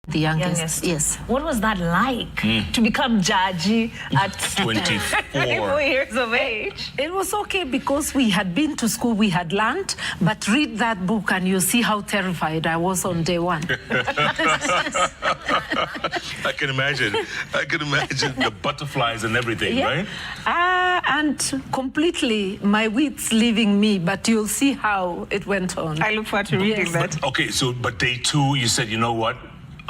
The youngest. Yes. What was that like to become judge at 24 years of age? It was okay because we had been to school, we had learned, but read that book and you see how terrified I was on day one. I can imagine. I can imagine the butterflies and everything, right? And completely my wits leaving me, but you'll see how it went on. I look forward to reading that. Okay, but day 2, you said, you know what?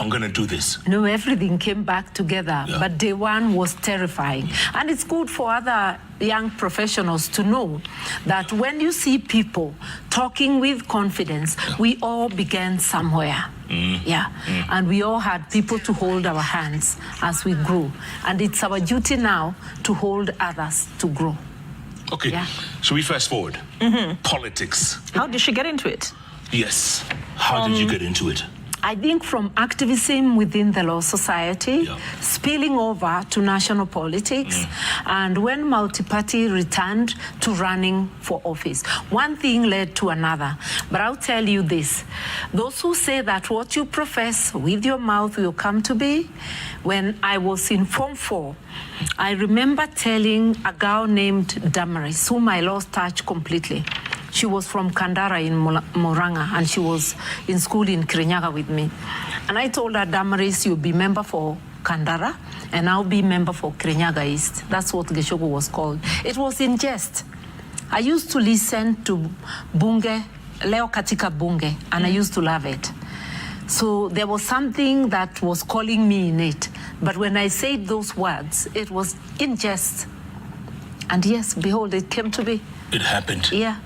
I'm going to do this. No, everything came back together, but day 1 was terrifying. And it's good for other young professionals to know that when you see people talking with confidence, we all began somewhere. And we all had people to hold our hands as we grew. And it's our duty now to hold others to grow. Okay, should we fast forward? Politics. How did she get into it? Yes. How did you get into it? I think from activism within the Law Society, spilling over to national politics, and when multi-party returned to running for office. One thing led to another. But I'll tell you this, those who say that what you profess with your mouth will come to be, when I was in Form 4, I remember telling a girl named Damaris, whom I lost touch completely. She was from Kandara in Moranga, and she was in school in Kirinyaga with me. And I told her, Damaris, you'll be member for Kandara, and I'll be member for Kirinyaga East. That's what Geshogo was called. It was in jest. I used to listen to Bunge, Leo Katika Bunge, and I used to love it. So there was something that was calling me in it. But when I said those words, it was in jest. And yes, behold, it came to be. It happened. Yeah.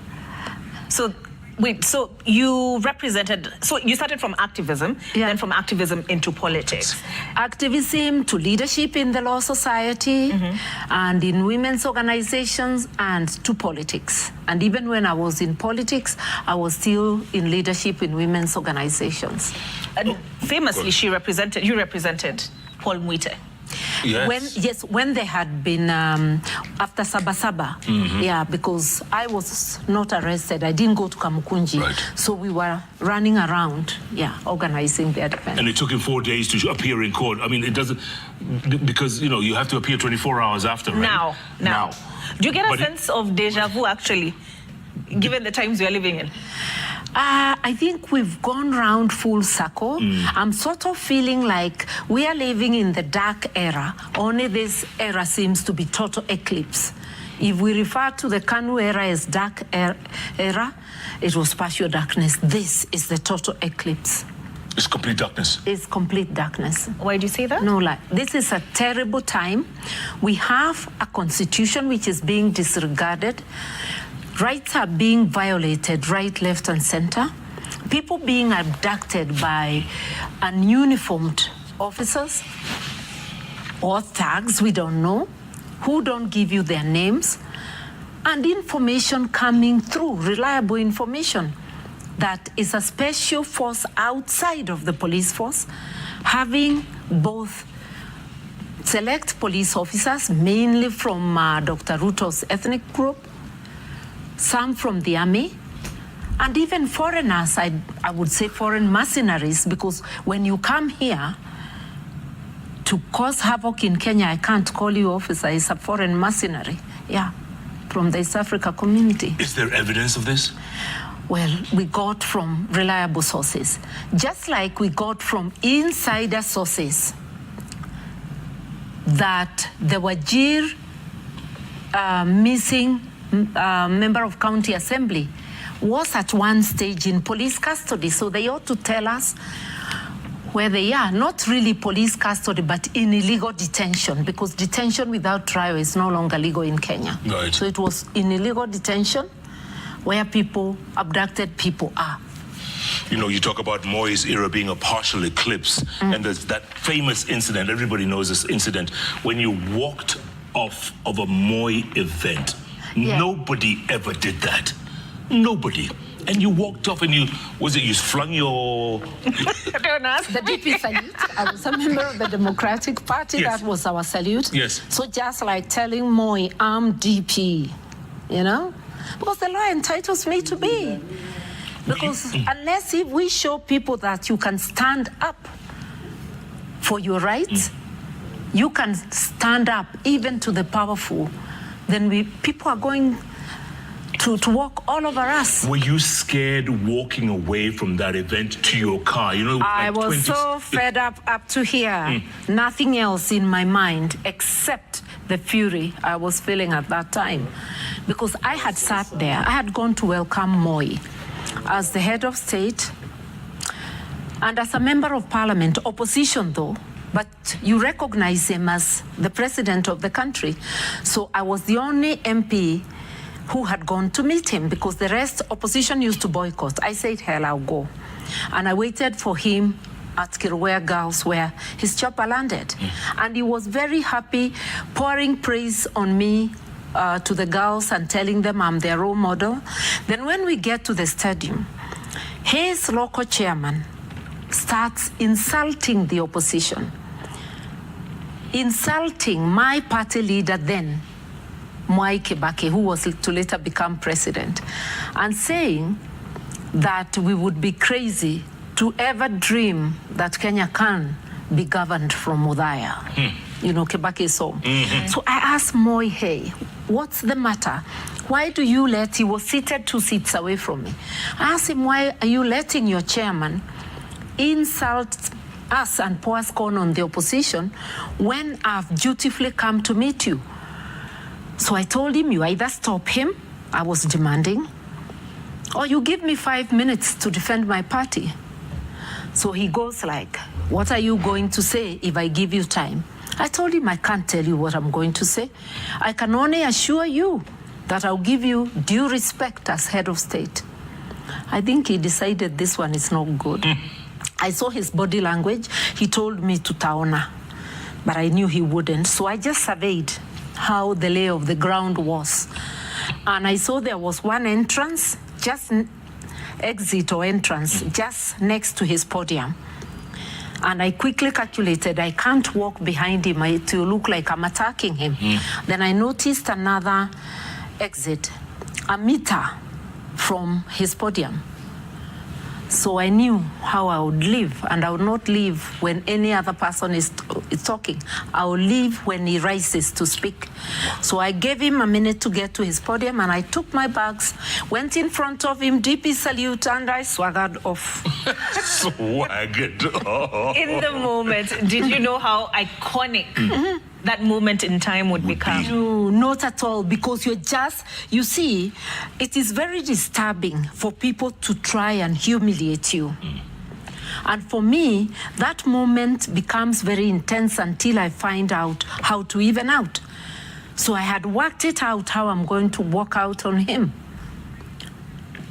So, wait, so you represented, so you started from activism, then from activism into politics. Activism to leadership in the Law Society, and in women's organizations, and to politics. And even when I was in politics, I was still in leadership in women's organizations. And famously, you represented Paul Mwite. Yes. When they had been after Sabasaba, because I was not arrested, I didn't go to Kamukunji, so we were running around, organizing their defense. And it took him 4 days to appear in court. I mean, it doesn't, because you have to appear 24 hours after, right? Now. Do you get a sense of deja vu, actually, given the times we are living in? I think we've gone round full circle. I'm sort of feeling like we are living in the dark era, only this era seems to be total eclipse. If we refer to the Kanu era as dark era, it was partial darkness. This is the total eclipse. It's complete darkness. It's complete darkness. Why do you say that? No lie. This is a terrible time. We have a constitution which is being disregarded. Rights are being violated right, left, and center. People being abducted by ununiformed officers or thugs, we don't know, who don't give you their names, and information coming through, reliable information, that is a special force outside of the police force, having both select police officers, mainly from Dr. Ruto's ethnic group, some from the army, and even foreigners, I would say foreign mercenaries, because when you come here to cause havoc in Kenya, I can't call you officer, it's a foreign mercenary, from the East Africa community. Is there evidence of this? Well, we got from reliable sources, just like we got from insider sources that the Wajir missing member of county assembly was at one stage in police custody, so they ought to tell us where they are. Not really police custody, but in illegal detention, because detention without trial is no longer legal in Kenya. Right. So it was in illegal detention where people, abducted people are. You talk about Moi's era being a partial eclipse, and there's that famous incident, everybody knows this incident, when you walked off of a Moi event. Nobody ever did that. Nobody. And you walked off and you flung your... The DP salute. I was a member of the Democratic Party. Yes. That was our salute. Yes. So just like telling Moi, I'm DP, Because the law entitles me to be. Because unless if we show people that you can stand up for your rights, you can stand up even to the powerful, then people are going to walk all over us. Were you scared walking away from that event to your car? You know, I was so fed up to here. Nothing else in my mind except the fury I was feeling at that time. Because I had sat there, I had gone to welcome Moi as the head of state and as a member of parliament, opposition though, but you recognize him as the president of the country. So I was the only MP who had gone to meet him because the rest, opposition used to boycott. I said, hell, I'll go. And I waited for him at Kirwea Girls where his chopper landed. And he was very happy, pouring praise on me to the girls and telling them I'm their role model. Then when we get to the stadium, his local chairman starts insulting the opposition, insulting my party leader then, Mwai Kibaki, who was to later become president, and saying that we would be crazy to ever dream that Kenya can be governed from Udhaya. You know, Kibaki's home. So I asked Moi, hey, what's the matter? Why do you let, he was seated 2 seats away from me. I asked him, why are you letting your chairman insult us and pour scorn on the opposition when I've dutifully come to meet you? So I told him, you either stop him, I was demanding, or you give me 5 minutes to defend my party. So he goes like, what are you going to say if I give you time? I told him, I can't tell you what I'm going to say. I can only assure you that I'll give you due respect as head of state. I think he decided this one is not good. I saw his body language. He told me to taona, but I knew he wouldn't. So I just surveyed how the lay of the ground was. And I saw there was one entrance, just exit or entrance, just next to his podium. And I quickly calculated, I can't walk behind him. It will look like I'm attacking him. Then I noticed another exit, a meter from his podium. So I knew how I would leave, and I would not leave when any other person is talking. I will leave when he rises to speak. So I gave him a minute to get to his podium, and I took my bags, went in front of him, DP salute, and I swaggered off. Swaggered off. In the moment, did you know how iconic that moment in time would become? No, not at all, because you see, it is very disturbing for people to try and humiliate you. And for me, that moment becomes very intense until I find out how to even out. So I had worked it out how I'm going to walk out on him.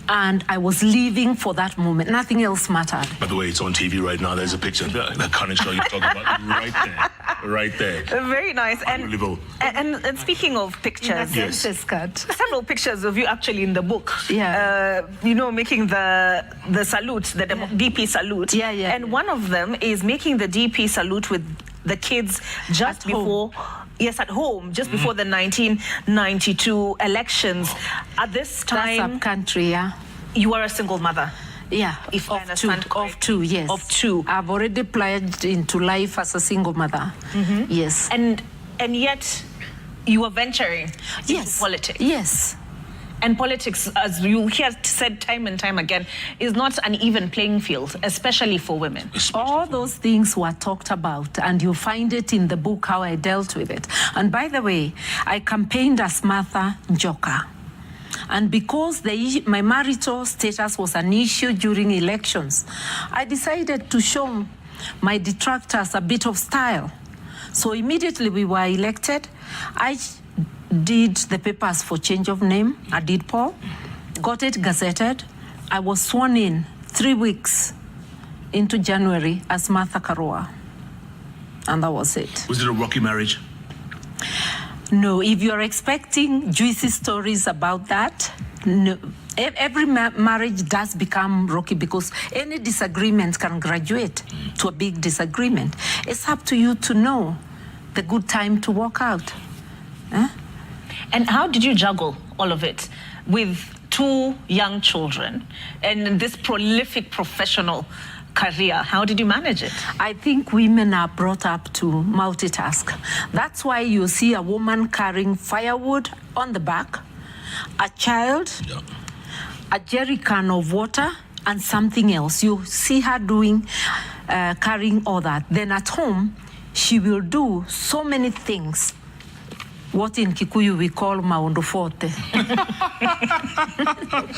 And I was leaving for that moment. Nothing else mattered. By the way, it's on TV right now. There's a picture. The current show you're talking about, right there. Right there. Very nice. And speaking of pictures, Yes. several pictures of you actually in the book. Yeah. You know, making the salute, the DP salute. Yeah. And one of them is making the DP salute with the kids just before. Yes, at home, just before the 1992 elections. At this time, That's up-country, yeah. you are a single mother. Yeah, If I understand correctly. of two, yes. Of two. I've already pledged into life as a single mother. Yes. And yet, you are venturing into politics. Yes. And politics, as you hear said time and time again, is not an even playing field, especially for women. All those things were talked about, and you find it in the book how I dealt with it. And by the way, I campaigned as Martha Njoka. And because my marital status was an issue during elections, I decided to show my detractors a bit of style. So immediately we were elected, I did the papers for change of name. I did Paul, got it gazetted. I was sworn in 3 weeks into January as Martha Karua. And that was it. Was it a rocky marriage? No, if you're expecting juicy stories about that, no. Every marriage does become rocky because any disagreement can graduate to a big disagreement. It's up to you to know the good time to walk out. And how did you juggle all of it with 2 young children and this prolific professional career. How did you manage it? I think women are brought up to multitask. That's why you see a woman carrying firewood on the back, a child, a jerry can of water, and something else. You see her doing, carrying all that. Then at home, she will do so many things. What in Kikuyu we call maondo forte.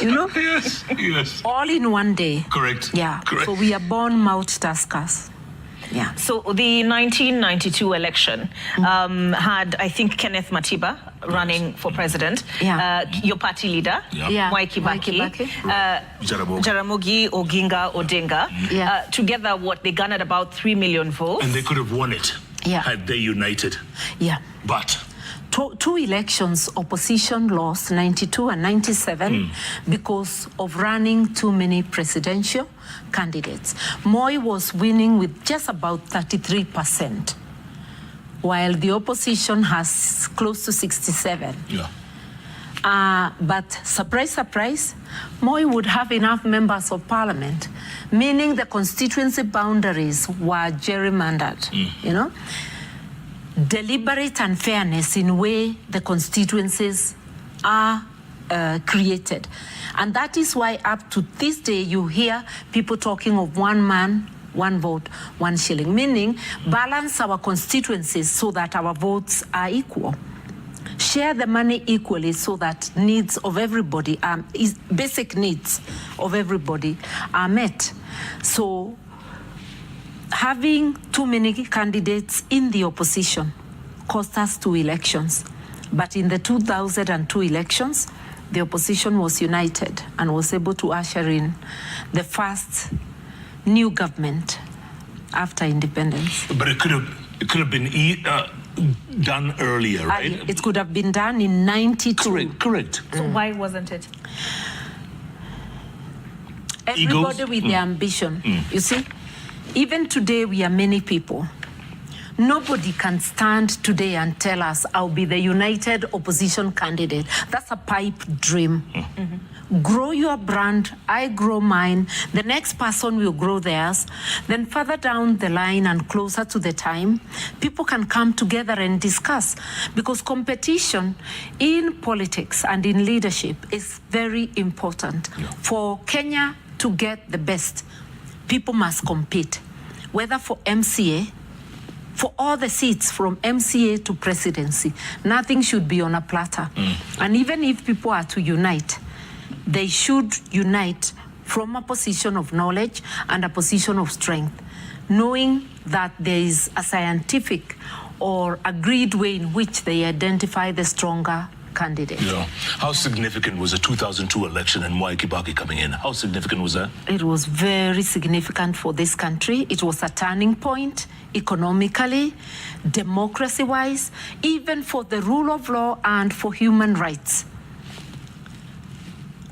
You know? Yes. All in one day. Correct. Yeah. Correct. So we are born multitaskers. Yeah. So the 1992 election had, I think, Kenneth Matiba running for president. Yeah. Your party leader, Yeah. Mwai Kibaki. Jaramogi Oginga Odinga. Yeah. Together, they garnered about 3 million votes. And they could have won it had they united. Yeah. But two elections, opposition lost, 92 and 97, because of running too many presidential candidates. Moi was winning with just about 33%, while the opposition has close to 67. yeah. But surprise, surprise, Moi would have enough members of parliament, meaning the constituency boundaries were gerrymandered, you know? Deliberate unfairness in way the constituencies are created. And that is why up to this day you hear people talking of one man, one vote, 1 shilling, meaning balance our constituencies so that our votes are equal. Share the money equally so that needs of everybody, basic needs of everybody are met. So having too many candidates in the opposition cost us 2 elections. But in the 2002 elections, the opposition was united and was able to usher in the first new government after independence. But it could have been done earlier, right? It could have been done in 92. Correct. So why wasn't it? Everybody with their ambition. You see, even today we are many people. Nobody can stand today and tell us I'll be the united opposition candidate. That's a pipe dream. Grow your brand, I grow mine, the next person will grow theirs. Then further down the line and closer to the time, people can come together and discuss. Because competition in politics and in leadership is very important. For Kenya to get the best, people must compete, whether for MCA, for all the seats from MCA to presidency. Nothing should be on a platter. And even if people are to unite, they should unite from a position of knowledge and a position of strength, knowing that there is a scientific or agreed way in which they identify the stronger candidate. Yeah. How significant was the 2002 election and Mwai Kibaki coming in? How significant was that? It was very significant for this country. It was a turning point economically, democracy-wise, even for the rule of law and for human rights.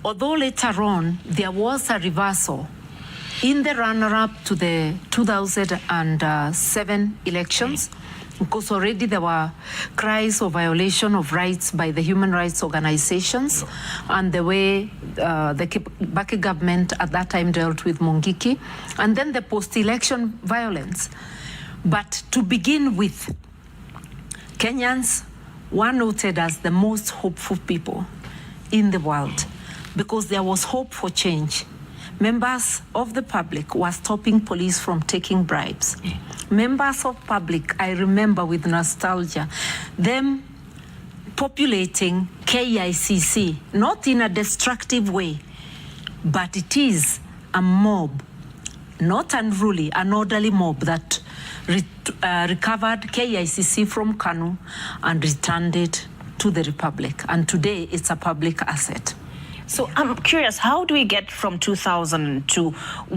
Although later on, there was a reversal in the runner-up to the 2007 elections, because already there were cries of violation of rights by the human rights organizations and the way the Kibaki government at that time dealt with Mungiki, and then the post-election violence. But to begin with, Kenyans were noted as the most hopeful people in the world because there was hope for change. Members of the public were stopping police from taking bribes. Members of public, I remember with nostalgia, them populating KICC, not in a destructive way, but it is a mob, not unruly, an orderly mob that recovered KICC from Kanu and returned it to the Republic. And today it's a public asset. So I'm curious, how do we get from 2002,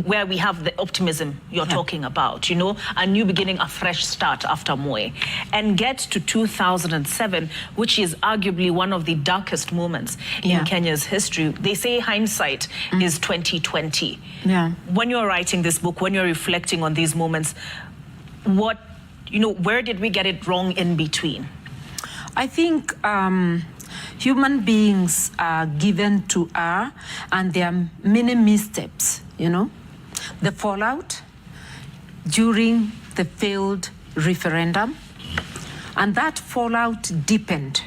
where we have the optimism you're talking about, you know, a new beginning, a fresh start after Moi, and get to 2007, which is arguably one of the darkest moments in Kenya's history? They say hindsight is 2020. When you're writing this book, when you're reflecting on these moments, where did we get it wrong in between? I think human beings are given to err, and there are many missteps, you know. the fallout during the failed referendum, and that fallout deepened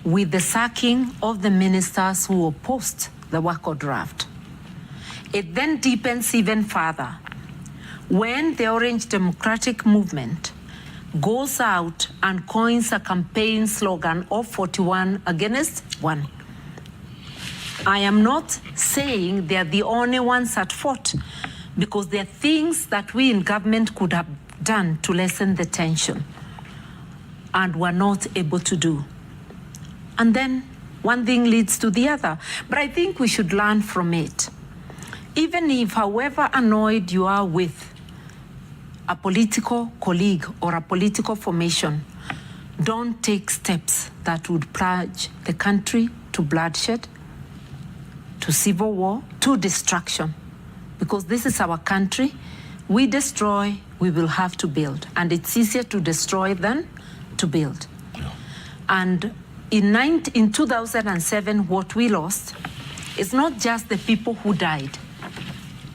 with the sacking of the ministers who opposed the walkout draft. It then deepens even further when the Orange Democratic Movement goes out and coins a campaign slogan of 41 against 1. I am not saying they're the only ones at fault, because there are things that we in government could have done to lessen the tension and were not able to do. And then one thing leads to the other. But I think we should learn from it. Even if, however annoyed you are with a political colleague or a political formation, don't take steps that would plunge the country to bloodshed, to civil war, to destruction. Because this is our country. We destroy, we will have to build. And it's easier to destroy than to build. Yeah. And in 2007, what we lost is not just the people who died.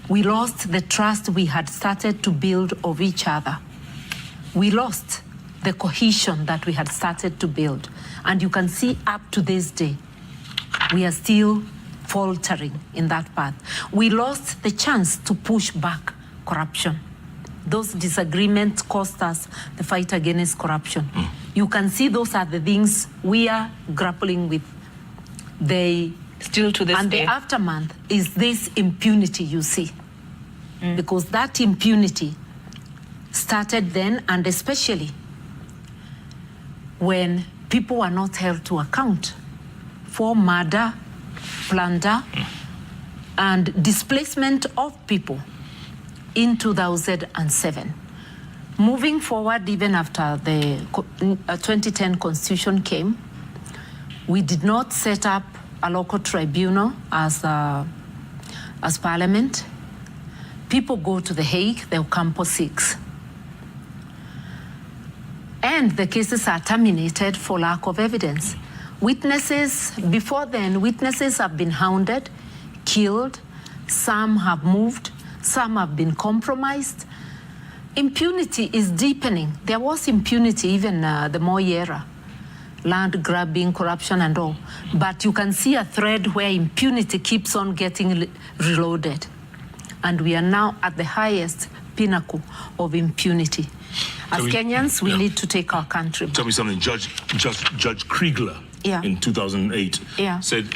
We lost the trust we had started to build of each other. We lost the cohesion that we had started to build. And you can see up to this day, we are still faltering in that path. We lost the chance to push back corruption. Those disagreements cost us the fight against corruption. You can see those are the things we are grappling with. Still to this day. And the aftermath is this impunity you see. Because that impunity started then, and especially when people were not held to account for murder, plunder, and displacement of people in 2007. Moving forward, even after the 2010 Constitution came, we did not set up a local tribunal as Parliament. People go to The Hague, the Ocampo 6. And the cases are terminated for lack of evidence. Witnesses, before then, witnesses have been hounded, killed, some have moved, some have been compromised. Impunity is deepening. There was impunity even the Moi era, land grabbing, corruption and all. But you can see a thread where impunity keeps on getting reloaded. And we are now at the highest pinnacle of impunity. As Kenyans, we need to take our country back. Tell me something. Judge Kriegler in 2008 said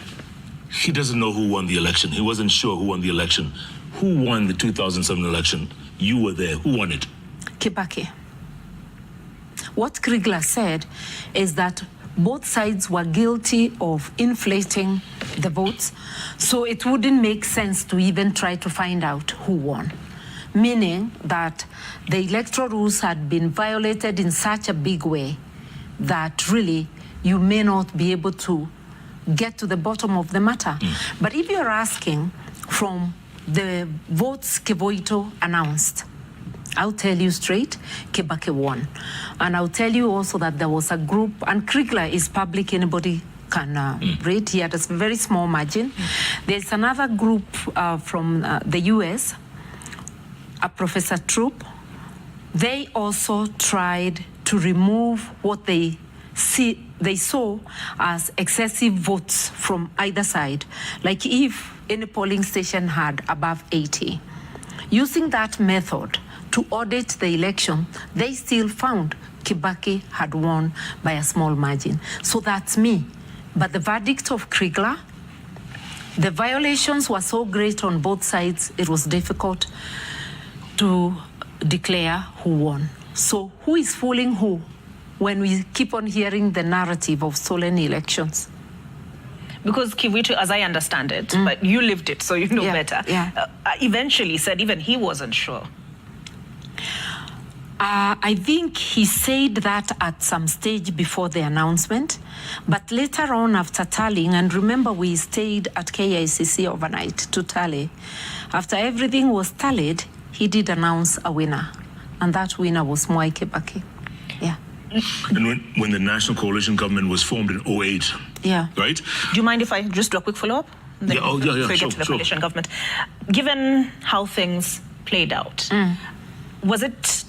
he doesn't know who won the election. He wasn't sure who won the election. Who won the 2007 election? You were there. Who won it? Kibaki. What Kriegler said is that both sides were guilty of inflating the votes, so it wouldn't make sense to even try to find out who won. Meaning that the electoral rules had been violated in such a big way that really you may not be able to get to the bottom of the matter. But if you're asking from the votes Kevoito announced, I'll tell you straight, Kibaki won. And I'll tell you also that there was a group, and Kriegler is public, anybody can read. He had a very small margin. There's another group from the US, a Professor Troop. They also tried to remove what they saw as excessive votes from either side. Like if any polling station had above 80. Using that method to audit the election, they still found Kibaki had won by a small margin. So that's me. But the verdict of Kriegler, the violations were so great on both sides, it was difficult to declare who won. So who is fooling who when we keep on hearing the narrative of stolen elections? Because Kivuitu, as I understand it, but you lived it, so you know better, eventually said even he wasn't sure. I think he said that at some stage before the announcement, but later on after tallying, and remember we stayed at KICC overnight to tally. After everything was tallied, he did announce a winner, and that winner was Mwai Kibaki. Yeah. And when the National Coalition Government was formed in 2008, right? Do you mind if I just do a quick follow-up? Then Yeah, we get sure, to the sure. coalition government. Given how things played out, was it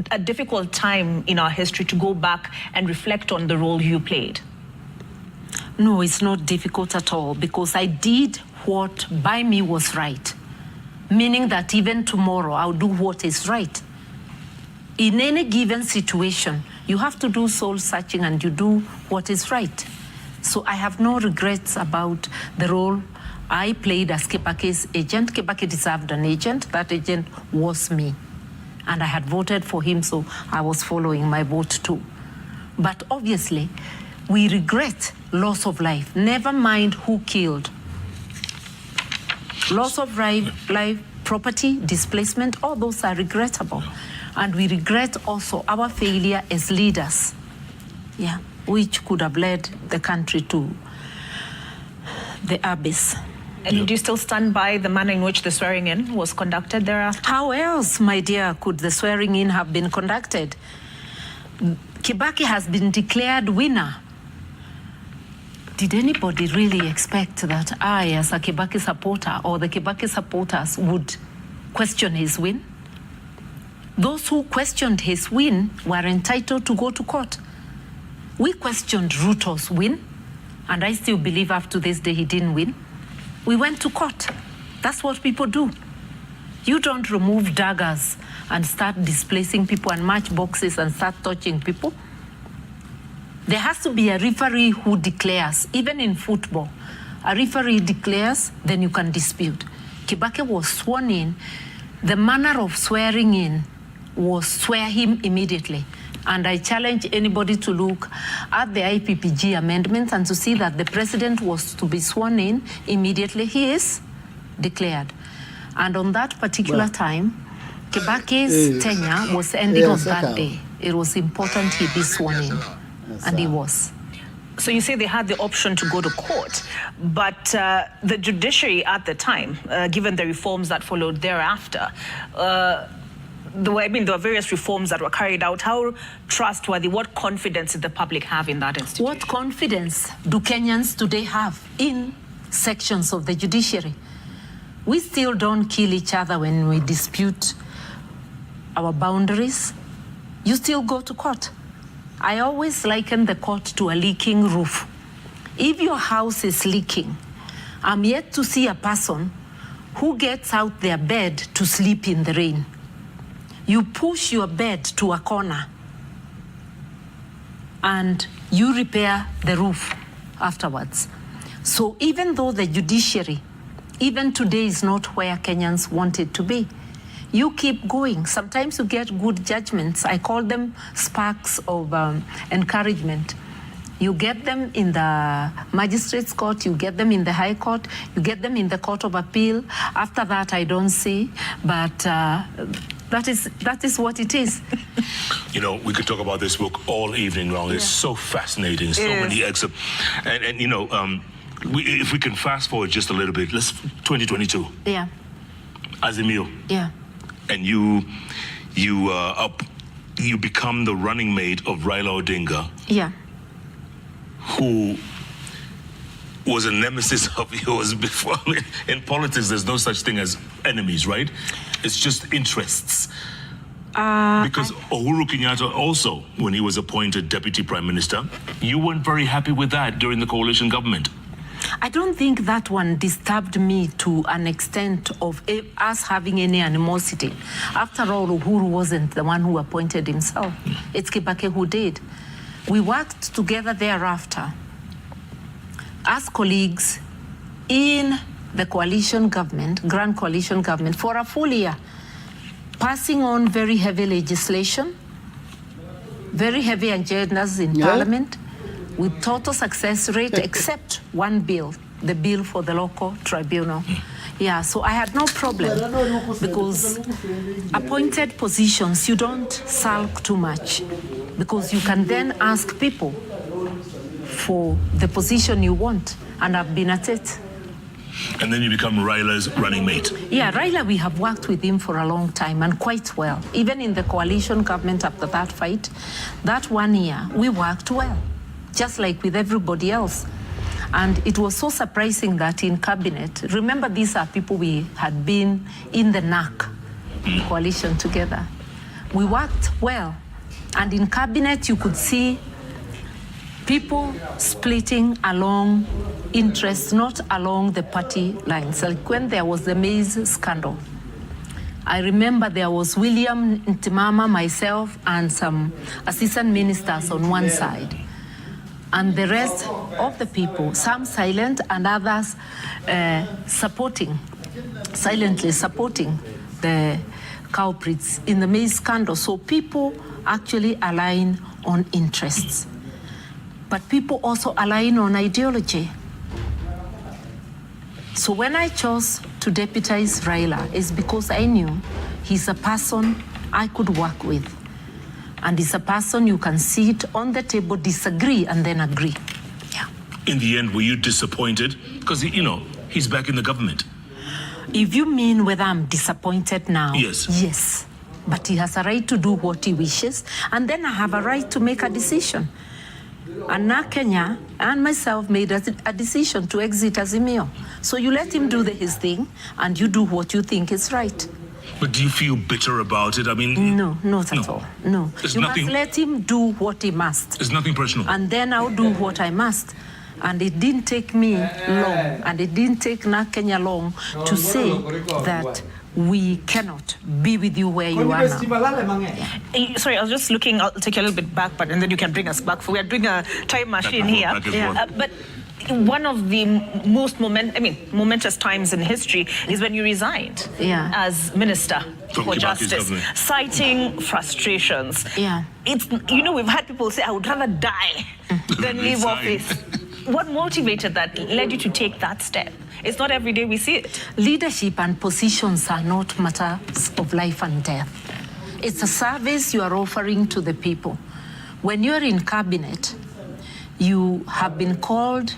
a difficult time in our history to go back and reflect on the role you played? No, it's not difficult at all because I did what by me was right. Meaning that even tomorrow I'll do what is right. In any given situation, you have to do soul searching and you do what is right. So I have no regrets about the role I played as Kibaki's agent. Kibaki deserved an agent. That agent was me. And I had voted for him, so I was following my vote too. But obviously, we regret loss of life. Never mind who killed. Loss of life, property, displacement, all those are regrettable. And we regret also our failure as leaders, which could have led the country to the abyss. And do you still stand by the manner in which the swearing-in was conducted thereafter? How else, my dear, could the swearing-in have been conducted? Kibaki has been declared winner. Did anybody really expect that I, as a Kibaki supporter, or the Kibaki supporters would question his win? Those who questioned his win were entitled to go to court. We questioned Ruto's win, and I still believe up to this day he didn't win. We went to court. That's what people do. You don't remove daggers and start displacing people and match boxes and start touching people. There has to be a referee who declares, even in football. A referee declares, then you can dispute. Kibaki was sworn in. The manner of swearing in was swear him immediately. And I challenge anybody to look at the IPPG amendments and to see that the president was to be sworn in immediately. He is declared. And on that particular time, Kibaki's tenure was ending on that day. It was important he be sworn in. And he was. So you say they had the option to go to court, but the judiciary at the time, given the reforms that followed thereafter, there were various reforms that were carried out. How trustworthy, what confidence did the public have in that institution? What confidence do Kenyans today have in sections of the judiciary? We still don't kill each other when we dispute our boundaries. You still go to court. I always liken the court to a leaking roof. If your house is leaking, I'm yet to see a person who gets out their bed to sleep in the rain. You push your bed to a corner and you repair the roof afterwards. So even though the judiciary, even today, is not where Kenyans want it to be, you keep going. Sometimes you get good judgments. I call them sparks of encouragement. You get them in the magistrate's court, you get them in the high court, you get them in the court of appeal. After that, I don't see, but that is what it is. You know, we could talk about this book all evening long. It's so fascinating, so many excerpts. And you know, if we can fast forward just a little bit, let's 2022. Yeah. Azimio. Yeah. And you become the running mate of Raila Odinga. Yeah. Who was a nemesis of yours before. I mean, in politics, there's no such thing as enemies, right? It's just interests. Because Uhuru Kenyatta also, when he was appointed deputy prime minister, you weren't very happy with that during the coalition government. I don't think that one disturbed me to an extent of us having any animosity. After all, Uhuru wasn't the one who appointed himself. It's Kibaki who did. We worked together thereafter as colleagues in the coalition government, grand coalition government, for a full year, passing on very heavy legislation, very heavy agendas in parliament, with total success rate, except one bill, the bill for the local tribunal. Yeah, so I had no problem because appointed positions, you don't sulk too much because you can then ask people for the position you want, and I've been at it. And then you become Raila's running mate. Yeah, Raila, we have worked with him for a long time and quite well. Even in the coalition government after that fight, that 1 year, we worked well, just like with everybody else. And it was so surprising that in cabinet, remember these are people we had been in the NAC coalition together. We worked well. And in cabinet, you could see people splitting along interests, not along the party lines. Like when there was the maize scandal, I remember there was William Ntimama, myself, and some assistant ministers on one side. And the rest of the people, some silent and others silently supporting the culprits in the maize scandal. So people actually align on interests. But people also align on ideology. So when I chose to deputize Raila, it's because I knew he's a person I could work with. And he's a person you can sit on the table, disagree, and then agree. Yeah. In the end, were you disappointed? Because, you know, he's back in the government. If you mean whether I'm disappointed now, yes. Yes. But he has a right to do what he wishes, and then I have a right to make a decision. And now Kenya and myself made a decision to exit Azimio. So you let him do his thing, and you do what you think is right. But do you feel bitter about it? I mean... No, not at all. No. You must let him do what he must. It's nothing personal. And then I'll do what I must. And it didn't take me long, and it didn't take Na Kenya long to say that we cannot be with you where you are now. Yeah. Sorry, I was just looking, I'll take you a little bit back, and then you can bring us back. We are doing a time machine here. But one of the most momentous times in history is when you resigned as Minister for Justice, citing frustrations. Yeah. It's, you know, we've had people say, I would rather die than leave office. What motivated that, led you to take that step? It's not every day we see it. Leadership and positions are not matters of life and death. It's a service you are offering to the people. When you're in cabinet, you have been called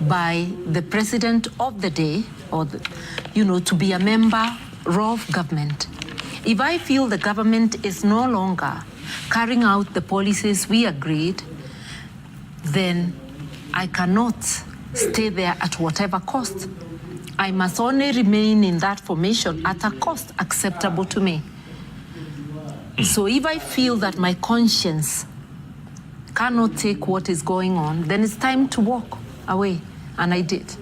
by the president of the day, or to be a member of government. If I feel the government is no longer carrying out the policies we agreed, then I cannot stay there at whatever cost. I must only remain in that formation at a cost acceptable to me. So if I feel that my conscience cannot take what is going on, then it's time to walk away. And I did.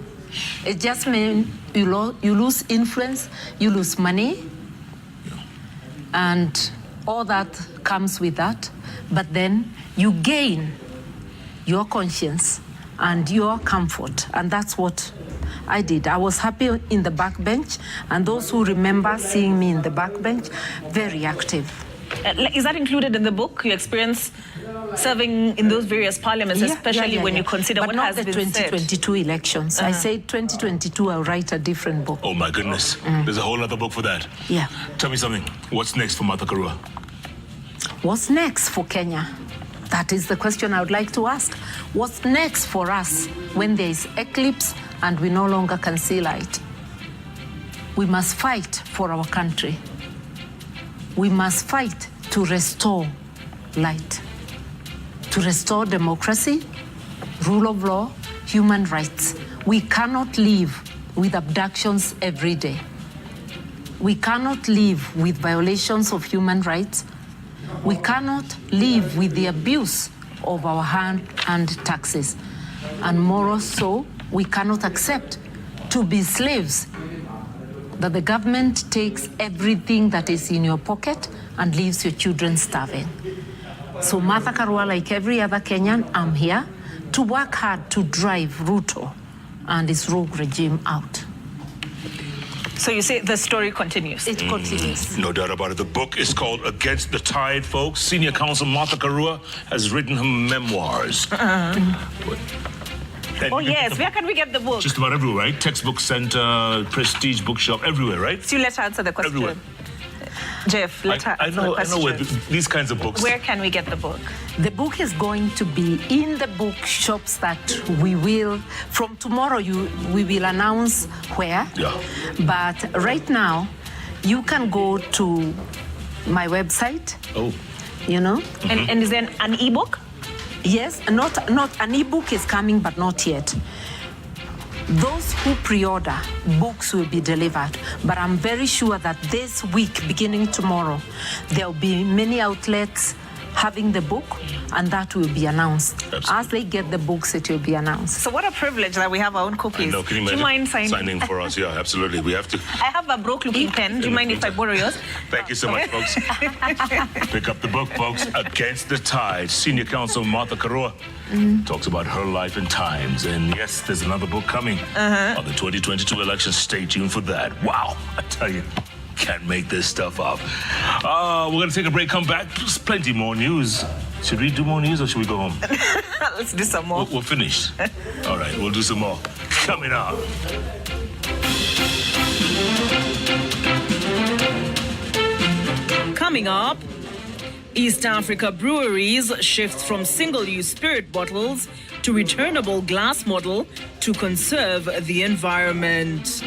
It just means you lose influence, you lose money, and all that comes with that. But then you gain your conscience and your comfort, and that's what I did. I was happy in the backbench, and those who remember seeing me in the backbench, very active. Is that included in the book, your experience serving in those various parliaments, especially when you consider but what not has the been 2022 elections. I said 2022, I'll write a different book. Oh my goodness, there's a whole other book for that. Yeah. Tell me something, what's next for Martha Karua? What's next for Kenya? That is the question I would like to ask. What's next for us when there is eclipse and we no longer can see light? We must fight for our country. We must fight to restore light, to restore democracy, rule of law, human rights. We cannot live with abductions every day. We cannot live with violations of human rights. We cannot live with the abuse of our hand and taxes. And more so, we cannot accept to be slaves, that the government takes everything that is in your pocket and leaves your children starving. So Martha Karua, like every other Kenyan, I'm here to work hard to drive Ruto and his rogue regime out. So you say the story continues? It continues. No doubt about it. The book is called Against the Tide, folks. Senior Counsel Martha Karua has written her memoirs. Oh yes, where can we get the book? Just about everywhere, right? Textbook Center, Prestige Bookshop, everywhere, right? So let her answer the question. Everywhere. Jeff, let her answer the question. I know where these kinds of books. Where can we get the book? The book is going to be in the bookshops that we will, from tomorrow, we will announce where. Yeah. But right now, you can go to my website. Oh. You know? And is there an e-book? Yes, not an e-book is coming, but not yet. Those who pre-order, books will be delivered. But I'm very sure that this week, beginning tomorrow, there'll be many outlets having the book, and that will be announced. Absolutely. As they get the books, it will be announced. So what a privilege that we have our own I copies. know, can you Do you imagine? mind signing? For us, yeah, absolutely. We have to. I have a broke-looking pen. Do you mind if I borrow yours? Thank you so much, folks. Pick up the book, folks. Against the Tide. Senior Counsel Martha Karua talks about her life and times. And yes, there's another book coming on the 2022 election. Stay tuned for that. Wow, I tell you. Can't make this stuff up. We're going to take a break, come back. There's plenty more news. Should we do more news or should we go home? Let's do some more. We're finished. All right, we'll do some more. Coming up. Coming up, East Africa breweries shift from single-use spirit bottles to returnable glass model to conserve the environment.